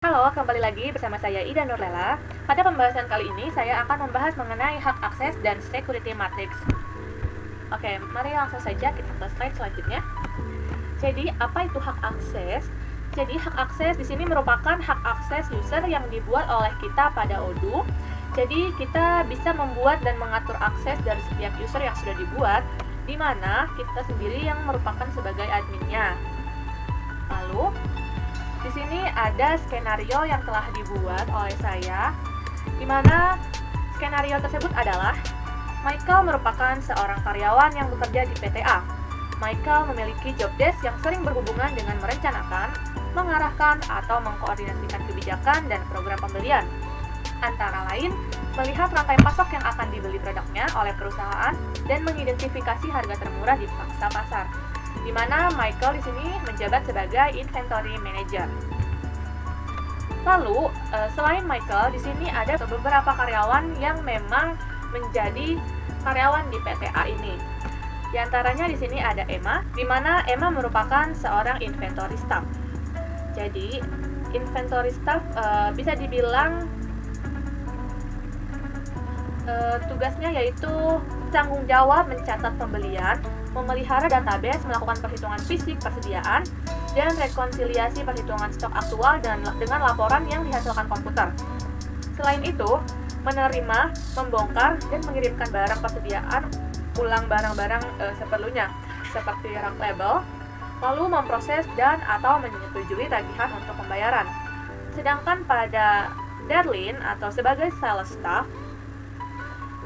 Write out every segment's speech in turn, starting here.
Halo, kembali lagi bersama saya Ida Nurlela. Pada pembahasan kali ini, saya akan membahas mengenai hak akses dan security matrix. Oke, mari langsung saja kita ke slide selanjutnya. Jadi, apa itu hak akses? Jadi, hak akses di sini merupakan hak akses user yang dibuat oleh kita pada Odoo. Jadi, kita bisa membuat dan mengatur akses dari setiap user yang sudah dibuat, di mana kita sendiri yang merupakan sebagai adminnya. Lalu, di sini ada skenario yang telah dibuat oleh saya, di mana skenario tersebut adalah Michael merupakan seorang karyawan yang bekerja di PTA. Michael memiliki job desk yang sering berhubungan dengan merencanakan, mengarahkan, atau mengkoordinasikan kebijakan dan program pembelian. Antara lain, melihat rantai pasok yang akan dibeli produknya oleh perusahaan dan mengidentifikasi harga termurah di pangsa pasar, di mana Michael di sini menjabat sebagai inventory manager. Lalu, selain Michael, di sini ada beberapa karyawan yang memang menjadi karyawan di PTA ini. Di antaranya di sini ada Emma, di mana Emma merupakan seorang inventory staff. Jadi, inventory staff bisa dibilang tugasnya yaitu tanggung jawab mencatat pembelian, memelihara database, melakukan perhitungan fisik persediaan, dan rekonsiliasi perhitungan stok aktual dengan laporan yang dihasilkan komputer. Selain itu, menerima, membongkar, dan mengirimkan barang persediaan ulang barang-barang seperlunya, seperti rak label, lalu memproses dan atau menyetujui tagihan untuk pembayaran. Sedangkan pada Darlene atau sebagai sales staff,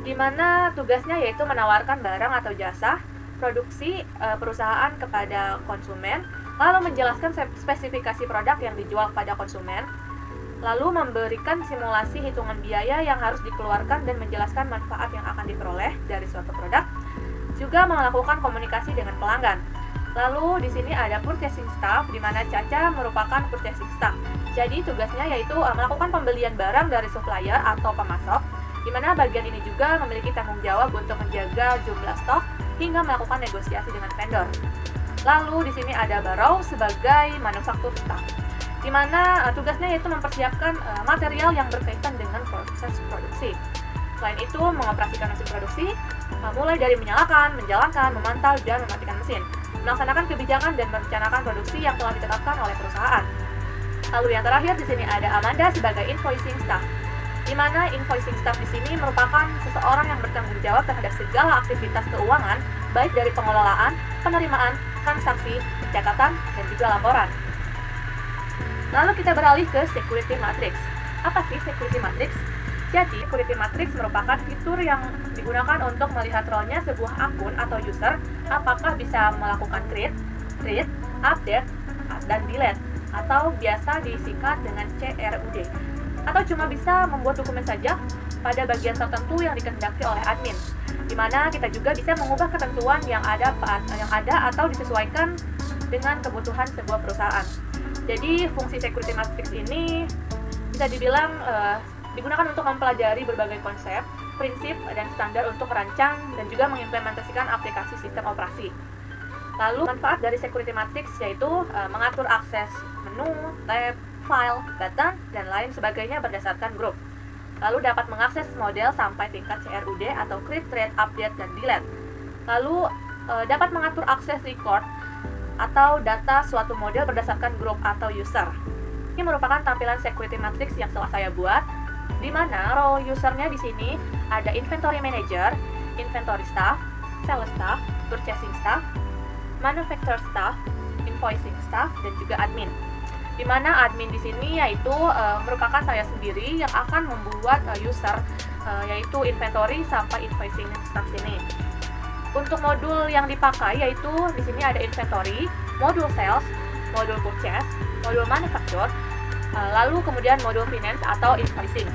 di mana tugasnya yaitu menawarkan barang atau jasa produksi perusahaan kepada konsumen, lalu menjelaskan spesifikasi produk yang dijual kepada konsumen, lalu memberikan simulasi hitungan biaya yang harus dikeluarkan dan menjelaskan manfaat yang akan diperoleh dari suatu produk, juga melakukan komunikasi dengan pelanggan. Lalu di sini ada purchasing staff, di mana Caca merupakan purchasing staff. Jadi tugasnya yaitu melakukan pembelian barang dari supplier atau pemasok, di mana bagian ini juga memiliki tanggung jawab untuk menjaga jumlah stok hingga melakukan negosiasi dengan vendor. Lalu di sini ada Barrow sebagai manufaktur staff, di mana tugasnya yaitu mempersiapkan material yang berkaitan dengan proses produksi. Selain itu, mengoperasikan mesin produksi, mulai dari menyalakan, menjalankan, memantau, dan mematikan mesin, melaksanakan kebijakan dan merencanakan produksi yang telah ditetapkan oleh perusahaan. Lalu yang terakhir di sini ada Amanda sebagai invoicing staff, di mana invoicing staff di sini merupakan seseorang yang bertanggung jawab terhadap segala aktivitas keuangan, baik dari pengelolaan, penerimaan, transaksi, pencatatan, dan juga laporan. Lalu kita beralih ke security matrix. Apa sih security matrix? Jadi, security matrix merupakan fitur yang digunakan untuk melihat role-nya sebuah akun atau user, apakah bisa melakukan create, update, dan delete, atau biasa disingkat dengan CRUD, atau cuma bisa membuat dokumen saja pada bagian tertentu yang dikehendaki oleh admin, di mana kita juga bisa mengubah ketentuan yang ada atau disesuaikan dengan kebutuhan sebuah perusahaan. Jadi fungsi security matrix ini bisa dibilang digunakan untuk mempelajari berbagai konsep, prinsip, dan standar untuk merancang dan juga mengimplementasikan aplikasi sistem operasi. Lalu manfaat dari security matrix yaitu mengatur akses menu, tab, file, button, dan lain sebagainya berdasarkan grup. Lalu dapat mengakses model sampai tingkat CRUD atau create, update, dan delete. Lalu dapat mengatur akses record atau data suatu model berdasarkan grup atau user. Ini merupakan tampilan security matrix yang telah saya buat, di mana role usernya di sini ada inventory manager, inventory staff, sales staff, purchasing staff, manufacturer staff, invoicing staff, dan juga admin. Di mana admin di sini yaitu merupakan saya sendiri yang akan membuat user yaitu inventory sampai invoicing staff sini. Untuk modul yang dipakai yaitu di sini ada inventory, modul sales, modul purchase, modul manufacture, lalu kemudian modul finance atau invoicing.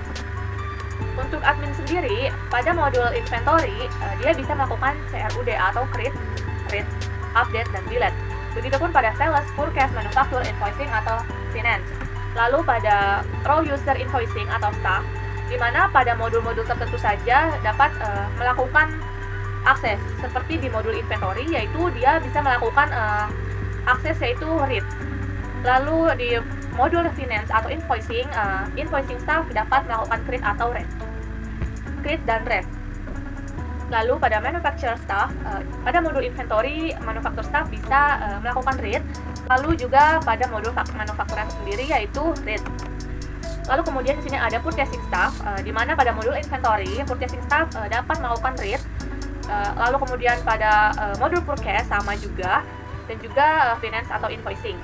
Untuk admin sendiri pada modul inventory dia bisa melakukan CRUD atau create, update, dan delete. Begitupun pada sales, purchase, manufacture, invoicing, atau finance. Lalu pada role user invoicing atau staff, di mana pada modul-modul tertentu saja dapat melakukan akses. Seperti di modul inventory, yaitu dia bisa melakukan akses yaitu read. Lalu di modul finance atau invoicing, invoicing staff dapat melakukan create atau read. Create dan read. Lalu pada manufacturer staff, pada modul inventory, manufacturer staff bisa melakukan read. Lalu juga pada modul manufacturer sendiri yaitu read. Lalu kemudian di sini ada purchasing staff, di mana pada modul inventory, purchasing staff dapat melakukan read. Lalu kemudian pada modul purchase sama juga, dan juga finance atau invoicing.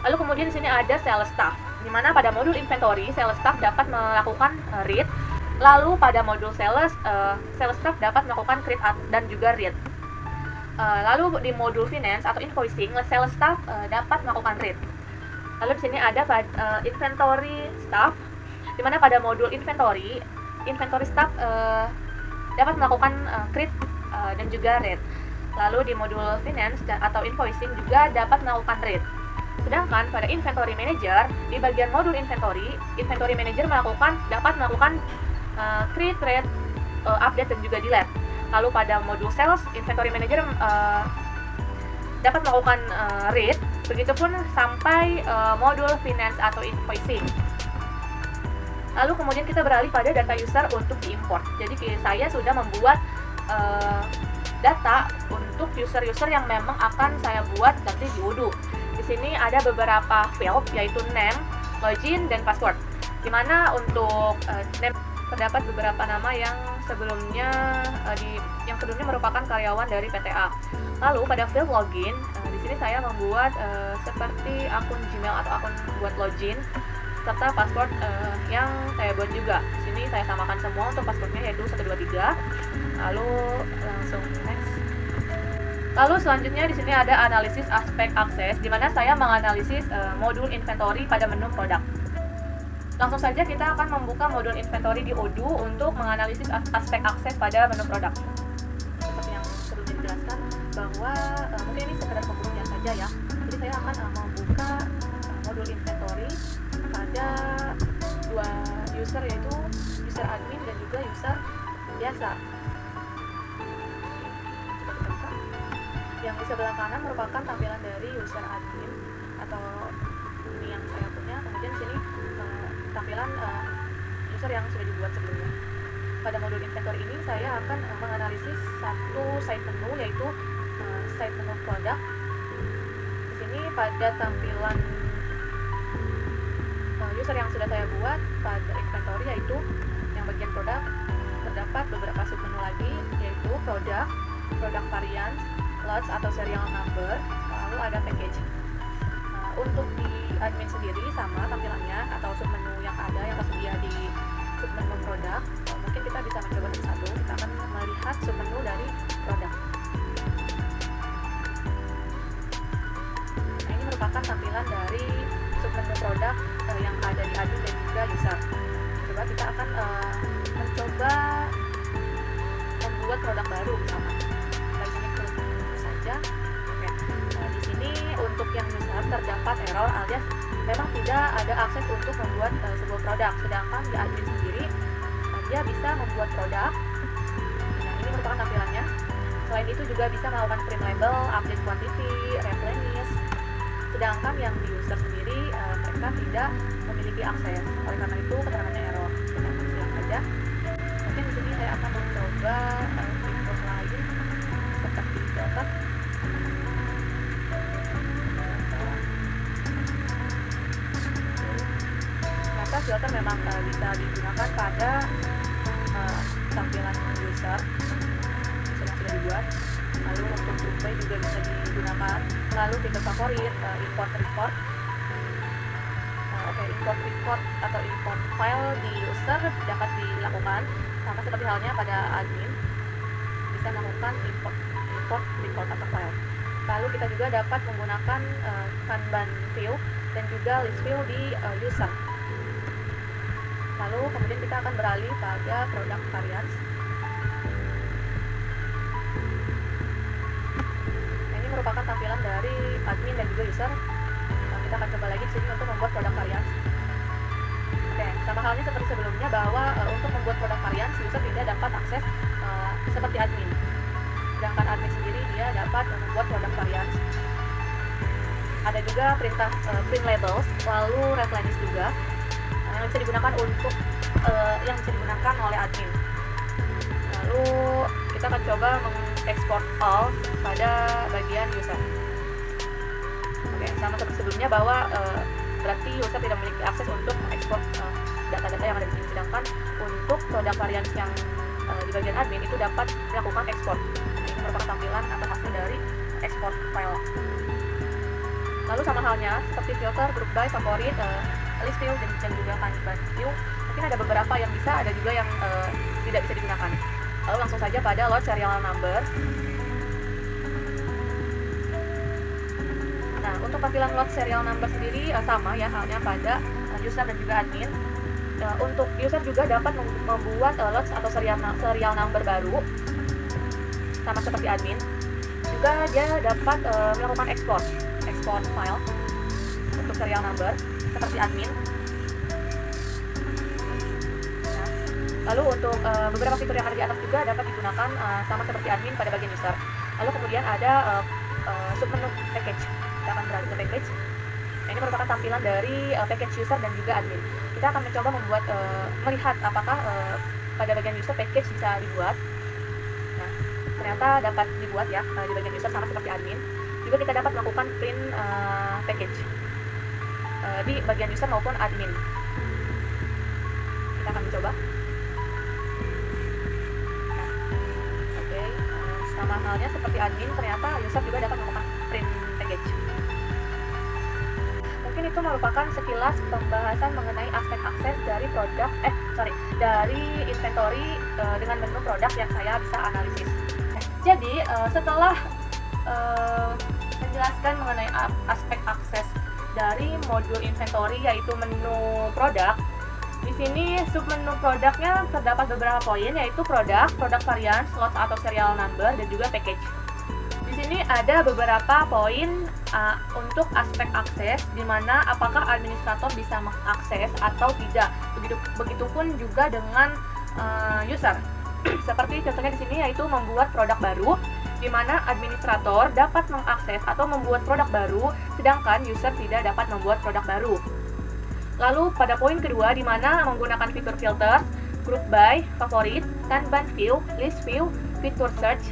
Lalu kemudian di sini ada sales staff, di mana pada modul inventory, sales staff dapat melakukan read. Lalu pada modul sales staff dapat melakukan create dan juga read. Lalu di modul finance atau invoicing, sales staff dapat melakukan read. Lalu di sini ada inventory staff, di mana pada modul inventory staff dapat melakukan create dan juga read. Lalu di modul finance atau invoicing juga dapat melakukan read. Sedangkan pada inventory manager, di bagian modul inventory manager dapat melakukan create, read, update dan juga delete. Lalu pada modul sales, inventory manager dapat melakukan read, begitupun sampai modul finance atau invoicing. Lalu kemudian kita beralih pada data user untuk diimport. Jadi saya sudah membuat data untuk user-user yang memang akan saya buat nanti di Odoo. Di sini ada beberapa field yaitu name, login, dan password. Dimana untuk name terdapat beberapa nama yang sebelumnya merupakan karyawan dari PTA. Lalu pada field login, di sini saya membuat seperti akun Gmail atau akun buat login serta password yang saya buat juga. Di sini saya samakan semua untuk passwordnya yaitu 123. Lalu langsung next. Lalu selanjutnya di sini ada analisis aspek akses, di mana saya menganalisis modul inventory pada menu produk. Langsung saja kita akan membuka modul inventory di Odoo untuk menganalisis aspek akses pada menu produk. Seperti yang sebelumnya dijelaskan bahwa mungkin ini sekedar pembuktian saja ya. Jadi saya akan membuka modul inventory pada dua user, yaitu user admin dan juga user biasa. Yang di sebelah kanan merupakan tampilan dari user admin atau ini yang saya punya. Kemudian sini tampilan user yang sudah dibuat sebelumnya. Pada modul inventory ini saya akan menganalisis satu side menu, yaitu side menu produk. Di sini pada tampilan user yang sudah saya buat pada inventory, yaitu yang bagian produk, terdapat beberapa submenu lagi, yaitu produk varian, lots atau serial number, lalu ada package. Untuk di admin sendiri sama tampilannya atau submenu yang tersedia di submenu produk. Mungkin kita bisa mencoba satu-satu. Kita akan melihat submenu dari produk. Nah, ini merupakan tampilan dari submenu produk yang ada di admin dan juga user. Coba kita akan mencoba membuat produk baru misalkan. Di sini untuk yang user terdapat error alias memang tidak ada akses untuk membuat sebuah produk. Sedangkan di admin sendiri dia bisa membuat produk. Nah, ini merupakan tampilannya. Selain itu juga bisa melakukan print label, update quantity, replenish. Sedangkan yang di user sendiri mereka tidak memiliki akses. Oleh karena itu keterangannya error. Kita akan silang saja. Mungkin di sini saya akan mencoba fitur lain seperti filter. Filter memang bisa digunakan pada tampilan user yang sudah dibuat. Lalu untuk display juga bisa digunakan. Lalu fitur favorit, import report. Import report atau import file di user dapat dilakukan sama seperti halnya pada admin, bisa melakukan import report atau file. Lalu kita juga dapat menggunakan Kanban view dan juga list view di user. Lalu kemudian kita akan beralih pada product variants. Nah, ini merupakan tampilan dari admin dan juga user. Kita akan coba lagi di sini untuk membuat product variants. Oke, sama halnya seperti sebelumnya bahwa untuk membuat product variants user tidak dapat akses seperti admin. Sedangkan admin sendiri dia dapat membuat product variants. Ada juga print labels, lalu reference juga yang bisa digunakan oleh admin. Lalu kita akan coba mengekspor all pada bagian user. Oke, sama seperti sebelumnya bahwa berarti user tidak memiliki akses untuk mengekspor data-data yang ada di sini, sedangkan untuk produk varians yang di bagian admin itu dapat dilakukan ekspor. Nah, ini merupakan tampilan atau hasil dari ekspor file. Lalu sama halnya seperti filter, group by, favorit, list view, dan juga kanban view. Mungkin ada beberapa yang bisa, ada juga yang tidak bisa digunakan. Lalu langsung saja pada load serial number. Nah, untuk tampilan load serial number sendiri sama ya halnya pada user dan juga admin. Untuk user juga dapat membuat load atau serial number baru, sama seperti admin. Juga dia dapat melakukan export file untuk serial number seperti admin. Nah, lalu untuk beberapa fitur yang ada di atas juga dapat digunakan sama seperti admin pada bagian user. Lalu kemudian ada submenu package. Kita akan beralih ke package. Nah, ini merupakan tampilan dari package user dan juga admin. Kita akan mencoba melihat apakah pada bagian user package bisa dibuat. Nah, ternyata dapat dibuat ya di bagian user sama seperti admin. Juga kita dapat melakukan print package di bagian user maupun admin. Kita akan mencoba. Nah, oke, sama halnya seperti admin, ternyata user juga dapat melakukan print package. Mungkin itu merupakan sekilas pembahasan mengenai aspek akses dari dari inventory dengan menu produk yang saya bisa analisis. Jadi setelah menjelaskan mengenai aspek akses dari modul inventory yaitu menu produk, di sini submenu produknya terdapat beberapa poin yaitu produk varian, slot atau serial number, dan juga package. Di sini ada beberapa poin untuk aspek akses, di mana apakah administrator bisa mengakses atau tidak. Begitupun juga dengan user. Seperti contohnya di sini yaitu membuat produk baru, di mana administrator dapat mengakses atau membuat produk baru, sedangkan user tidak dapat membuat produk baru. Lalu pada poin kedua, di mana menggunakan fitur filter, group by, favorit, kanban view, list view, fitur search,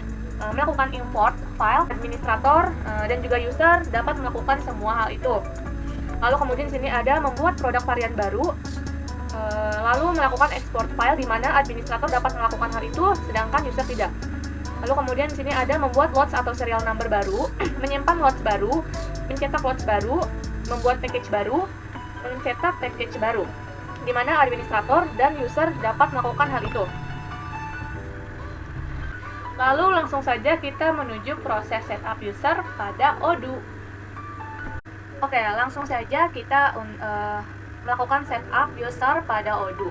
melakukan import file, administrator dan juga user dapat melakukan semua hal itu. Lalu kemudian di sini ada membuat produk varian baru, lalu melakukan export file, di mana administrator dapat melakukan hal itu, sedangkan user tidak. Lalu kemudian di sini ada membuat lots atau serial number baru, menyimpan lots baru, mencetak lots baru, membuat package baru, mencetak package baru, di mana administrator dan user dapat melakukan hal itu. Lalu langsung saja kita menuju proses setup user pada Odoo. Oke, langsung saja kita melakukan setup user pada Odoo.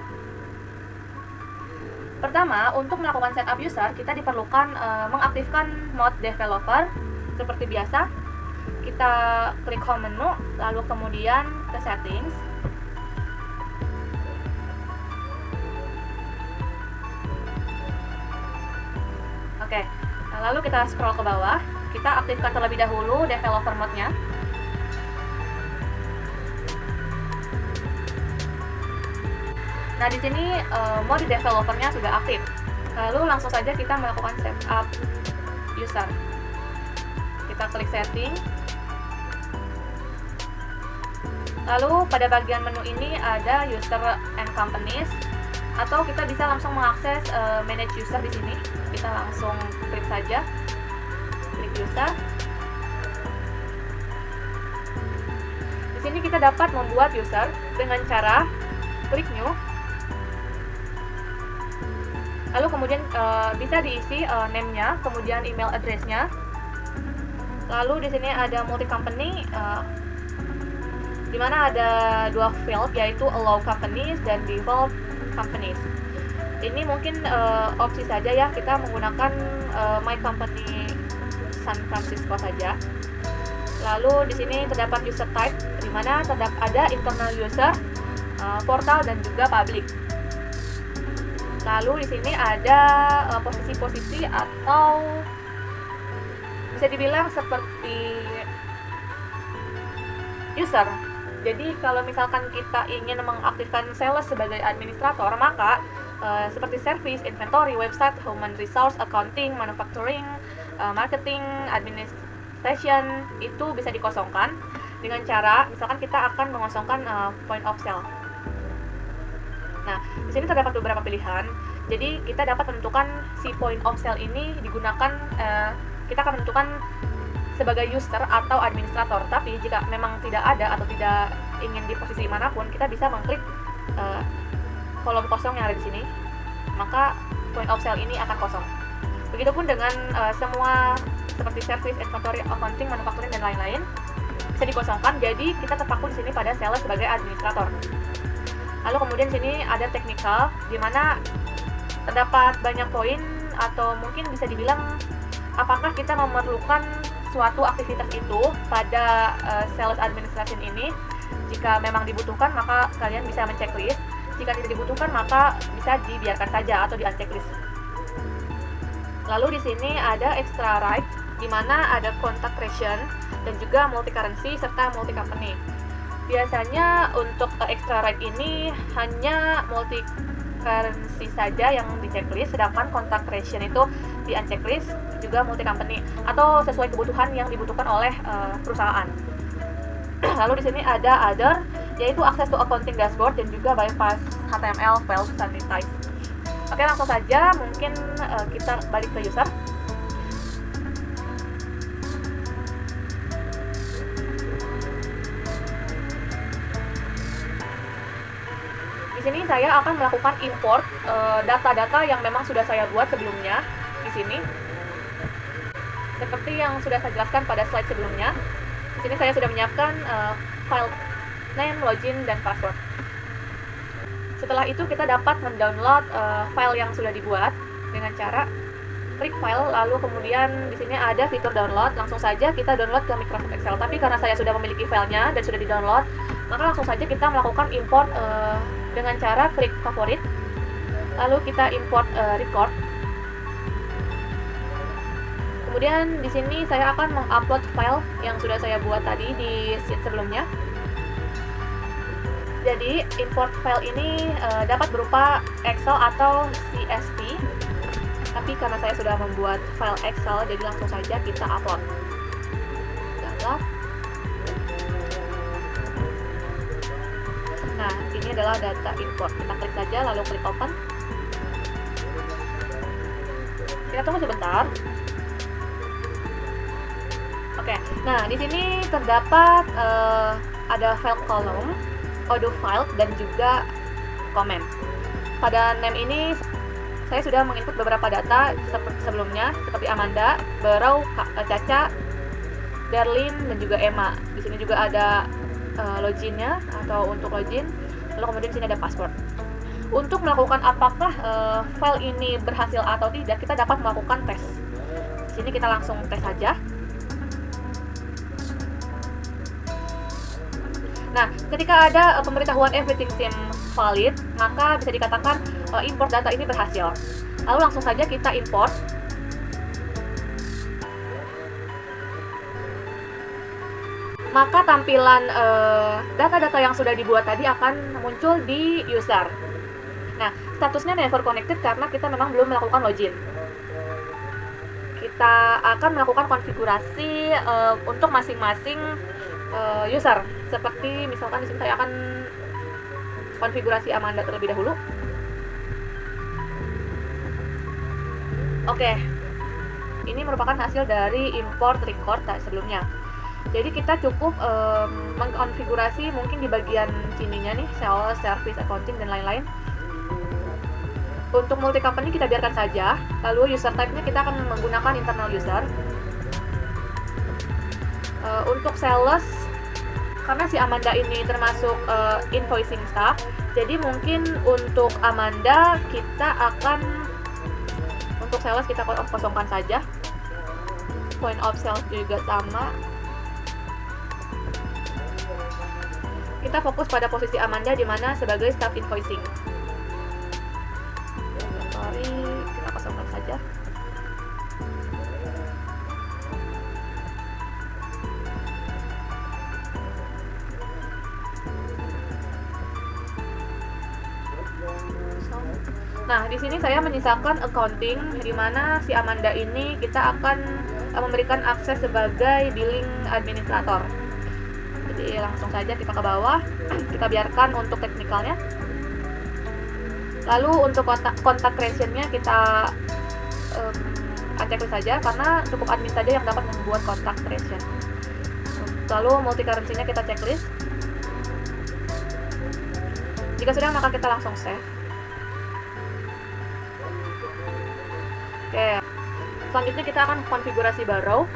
Pertama, untuk melakukan setup user, kita diperlukan mengaktifkan mode developer seperti biasa. Kita klik home menu, lalu kemudian ke settings. Oke, lalu kita scroll ke bawah. Kita aktifkan terlebih dahulu developer mode-nya. Nah, di sini mode developernya sudah aktif. Lalu langsung saja kita melakukan setup user. Kita klik setting. Lalu pada bagian menu ini ada user and companies, atau kita bisa langsung mengakses manage user di sini. Kita langsung klik saja, klik user. Di sini kita dapat membuat user dengan cara klik new. Lalu kemudian bisa diisi name-nya, kemudian email address-nya. Lalu di sini ada multi company, di mana ada dua field yaitu allow companies dan default companies. Ini mungkin opsi saja ya, kita menggunakan my company San Francisco saja. Lalu di sini terdapat user type, di mana ada internal user, portal, dan juga public. Lalu di sini ada posisi-posisi atau bisa dibilang seperti user. Jadi kalau misalkan kita ingin mengaktifkan sales sebagai administrator, maka seperti service, inventory, website, human resource, accounting, manufacturing, marketing, administration itu bisa dikosongkan dengan cara misalkan kita akan mengosongkan point of sale. Nah, di sini terdapat beberapa pilihan. Jadi kita dapat menentukan si point of sale ini digunakan, kita akan menentukan sebagai user atau administrator. Tapi jika memang tidak ada atau tidak ingin di posisi manapun, kita bisa mengklik kolom kosong yang ada di sini, maka point of sale ini akan kosong. Begitupun dengan semua seperti service, inventory, accounting, manufacturing dan lain-lain bisa dikosongkan. Jadi kita terpaku di sini pada sales sebagai administrator. Lalu kemudian sini ada technical, di mana terdapat banyak poin atau mungkin bisa dibilang apakah kita memerlukan suatu aktivitas itu pada sales administration ini. Jika memang dibutuhkan, maka kalian bisa menceklis. Jika tidak dibutuhkan, maka bisa dibiarkan saja atau di-unchecklist. Lalu di sini ada extra right, di mana ada contact creation dan juga multi currency serta multi company. Biasanya untuk extra right ini hanya multi currency saja yang di checklist, sedangkan contact creation itu di unchecklist, juga multi company atau sesuai kebutuhan yang dibutuhkan oleh perusahaan. Lalu di sini ada other, yaitu access to accounting dashboard dan juga bypass HTML file sanitize. Oke, langsung saja mungkin kita balik ke user. Di sini saya akan melakukan import data-data yang memang sudah saya buat sebelumnya di sini. Seperti yang sudah saya jelaskan pada slide sebelumnya. Di sini saya sudah menyiapkan file name, login, dan password. Setelah itu kita dapat mendownload file yang sudah dibuat dengan cara klik file, lalu kemudian di sini ada fitur download. Langsung saja kita download ke Microsoft Excel. Tapi karena saya sudah memiliki filenya dan sudah di-download, maka langsung saja kita melakukan import dengan cara klik favorit, lalu kita import record. Kemudian di sini saya akan mengupload file yang sudah saya buat tadi di sheet sebelumnya. Jadi import file ini dapat berupa Excel atau CSV. Tapi karena saya sudah membuat file Excel, jadi langsung saja kita upload. Download. Nah, ini adalah data import. Kita klik saja, lalu klik open. Kita tunggu sebentar. Oke, nah di sini terdapat ada file column, audio file, dan juga comment. Pada name ini saya sudah menginput beberapa data seperti sebelumnya, seperti Amanda, Barrow, Caca, Darlin, dan juga Emma. Di sini juga ada loginnya atau untuk login. Lalu kemudian di sini ada password. Untuk melakukan apakah file ini berhasil atau tidak, kita dapat melakukan tes. Di sini kita langsung tes saja. Nah, ketika ada pemberitahuan everything seems valid, maka bisa dikatakan import data ini berhasil. Lalu langsung saja kita import. Maka tampilan data-data yang sudah dibuat tadi akan muncul di user. Nah, statusnya never connected karena kita memang belum melakukan login. Kita akan melakukan konfigurasi untuk masing-masing user. Seperti misalkan di sini saya akan konfigurasi Amanda terlebih dahulu. Oke. Ini merupakan hasil dari import record sebelumnya. Jadi kita cukup mengkonfigurasi mungkin di bagian sininya nih, sales, service, accounting, dan lain-lain. Untuk multi company kita biarkan saja. Lalu user type-nya kita akan menggunakan internal user. Untuk sales, karena si Amanda ini termasuk invoicing staff, jadi mungkin untuk Amanda kita akan, untuk sales kita kosongkan saja. Point of sales juga sama. Kita fokus pada posisi Amanda di mana sebagai staff invoicing. Sorry, kita kosongkan saja. Nah, di sini saya menyisakan accounting, di mana si Amanda ini kita akan memberikan akses sebagai billing administrator. Jadi langsung saja kita ke bawah, kita biarkan untuk teknikalnya. Lalu untuk kontak creation-nya kita unchecklist saja, karena cukup admin saja yang dapat membuat kontak creation. Lalu multi currency-nya kita checklist. Jika sudah, maka kita langsung save. Oke, selanjutnya kita akan konfigurasi Borrow.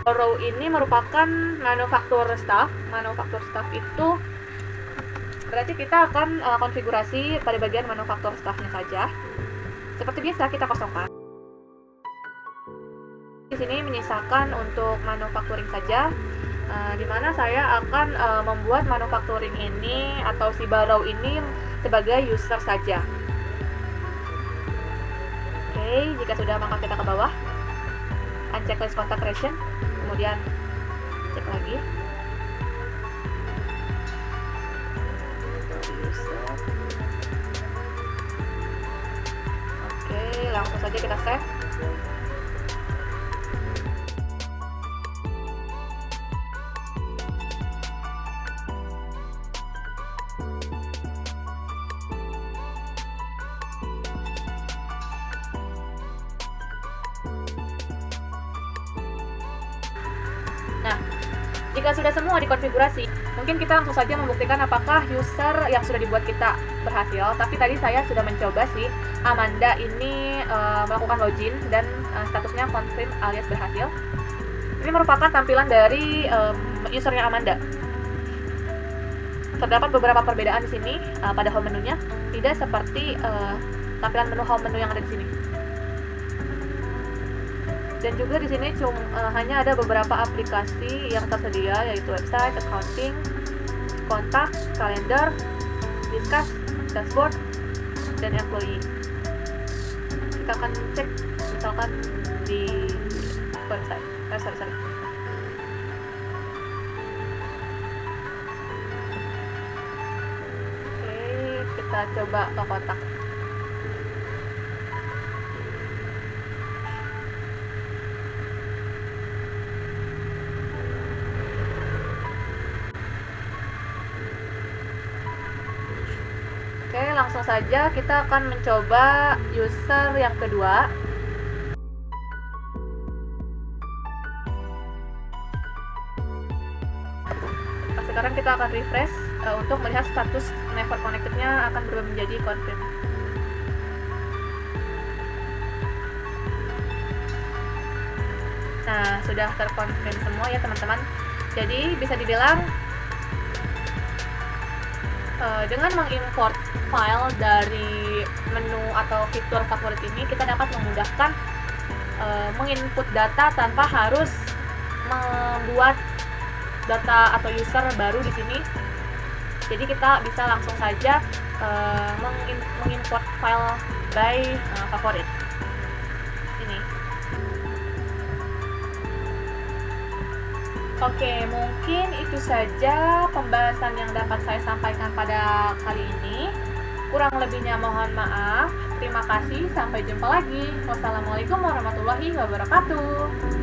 Borrow ini merupakan manufaktur staff. Manufaktur staff itu berarti kita akan konfigurasi pada bagian manufaktur staffnya saja. Seperti biasa kita kosongkan. Di sini menyisakan untuk manufacturing saja, di mana saya akan membuat manufacturing ini atau si Borrow ini sebagai user saja. Oke, jika sudah maka kita ke bawah, unchecklist contact creation, kemudian cek lagi. Oke, langsung saja kita save. Nah, jika sudah semua dikonfigurasi, mungkin kita langsung saja membuktikan apakah user yang sudah dibuat kita berhasil. Tapi tadi saya sudah mencoba sih, Amanda ini melakukan login dan statusnya confirm alias berhasil. Ini merupakan tampilan dari usernya Amanda. Terdapat beberapa perbedaan di sini pada home menunya, tidak seperti tampilan menu home menu yang ada di sini. Dan juga di sini hanya ada beberapa aplikasi yang tersedia, yaitu website, accounting, kontak, kalender, discuss, dashboard, dan employee. Kita akan cek misalkan di website. Sorry. Oke, kita coba ke kontak. Oke, langsung saja kita akan mencoba user yang kedua. Sekarang kita akan refresh untuk melihat status never connected-nya akan berubah menjadi confirm. Nah, sudah terkonfirm semua ya teman-teman. Jadi bisa dibilang dengan mengimport file dari menu atau fitur favorit ini, kita dapat memudahkan menginput data tanpa harus membuat data atau user baru di sini. Jadi kita bisa langsung saja mengimport file by favorit. Ini. Oke, mungkin itu saja pembahasan yang dapat saya sampaikan pada kali ini. Kurang lebihnya mohon maaf. Terima kasih, sampai jumpa lagi. Wassalamualaikum warahmatullahi wabarakatuh.